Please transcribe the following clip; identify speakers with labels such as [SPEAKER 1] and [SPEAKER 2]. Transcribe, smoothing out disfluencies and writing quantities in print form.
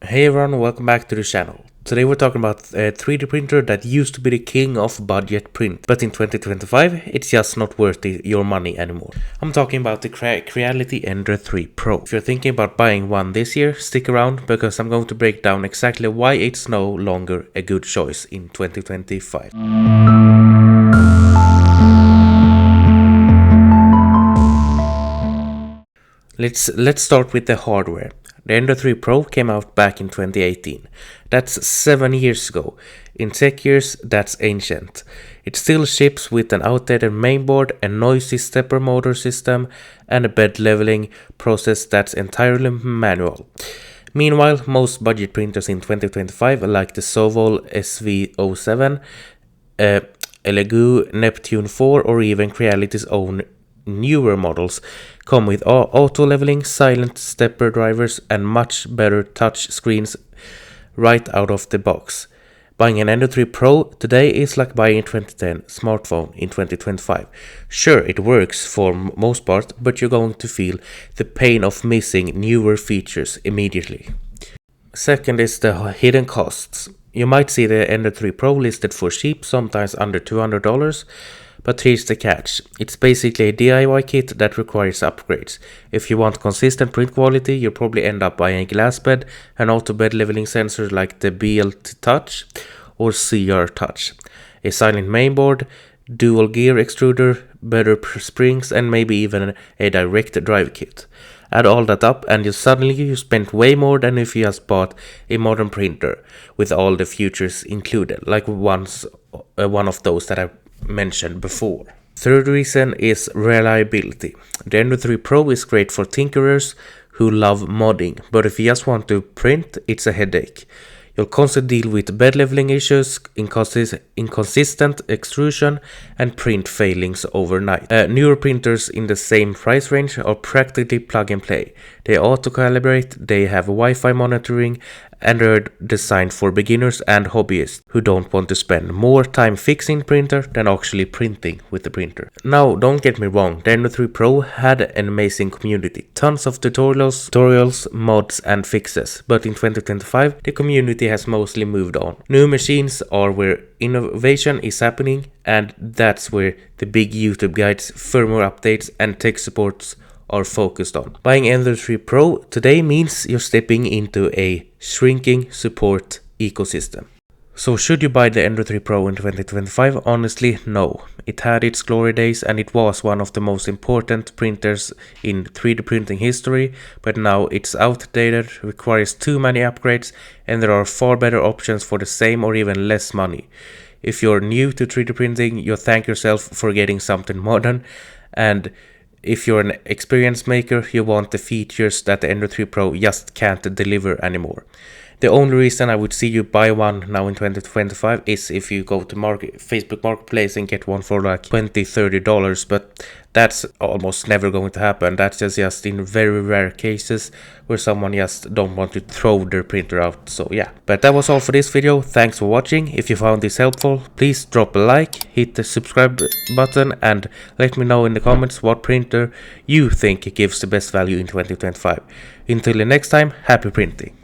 [SPEAKER 1] Hey everyone, welcome back to the channel. Today we're talking about a 3D printer that used to be the king of budget print, but in 2025 it's just not worth your money anymore. I'm talking about the Creality Ender 3 Pro. If you're thinking about buying one this year, stick around because I'm going to break down exactly why it's no longer a good choice in 2025. Let's start with the hardware. The Ender 3 Pro came out back in 2018. That's 7 years ago. In tech years, that's ancient. It still ships with an outdated mainboard, a noisy stepper motor system, and a bed leveling process that's entirely manual. Meanwhile, most budget printers in 2025, like the Sovol SV07, Elegoo Neptune 4, or even Creality's own newer models come with auto leveling, silent stepper drivers, and much better touch screens right out of the box. Buying an Ender 3 Pro today is like buying a 2010 smartphone in 2025. Sure, it works for most part, but you're going to feel the pain of missing newer features immediately. Second is the hidden costs. You might see the Ender 3 Pro listed for cheap, sometimes under $200. But here's the catch. It's basically a DIY kit that requires upgrades. If you want consistent print quality, you'll probably end up buying a glass bed, an auto bed leveling sensor like the BLT Touch or CR Touch, a silent mainboard, dual gear extruder, better springs, and maybe even a direct drive kit. Add all that up and you spent way more than if you just bought a modern printer with all the features included, like one of those that I mentioned before. Third reason is reliability. The Ender 3 Pro is great for tinkerers who love modding, but if you just want to print, it's a headache. You'll constantly deal with bed leveling issues, inconsistent extrusion, and print failings overnight. Newer printers in the same price range are practically plug and play. They auto-calibrate, they have Wi-Fi monitoring, and are designed for beginners and hobbyists who don't want to spend more time fixing printer than actually printing with the printer. Now, don't get me wrong, the Ender 3 Pro had an amazing community, tons of tutorials, mods, and fixes, but in 2025 the community has mostly moved on. New machines are where innovation is happening, and that's where the big YouTube guides, firmware updates, and tech supports are focused on. Buying Ender 3 Pro today means you're stepping into a shrinking support ecosystem. So should you buy the Ender 3 Pro in 2025? Honestly, no. It had its glory days and it was one of the most important printers in 3D printing history, but now it's outdated, requires too many upgrades, and there are far better options for the same or even less money. If you're new to 3D printing, you thank yourself for getting something modern, and if you're an experienced maker, you want the features that the Ender 3 Pro just can't deliver anymore. The only reason I would see you buy one now in 2025 is if you go to Facebook Marketplace and get one for like $20-30, but that's almost never going to happen. That's just in very rare cases where someone just don't want to throw their printer out. So yeah, but that was all for this video. Thanks for watching. If you found this helpful, please drop a like, hit the subscribe button, and let me know in the comments what printer you think gives the best value in 2025. Until the next time, happy printing.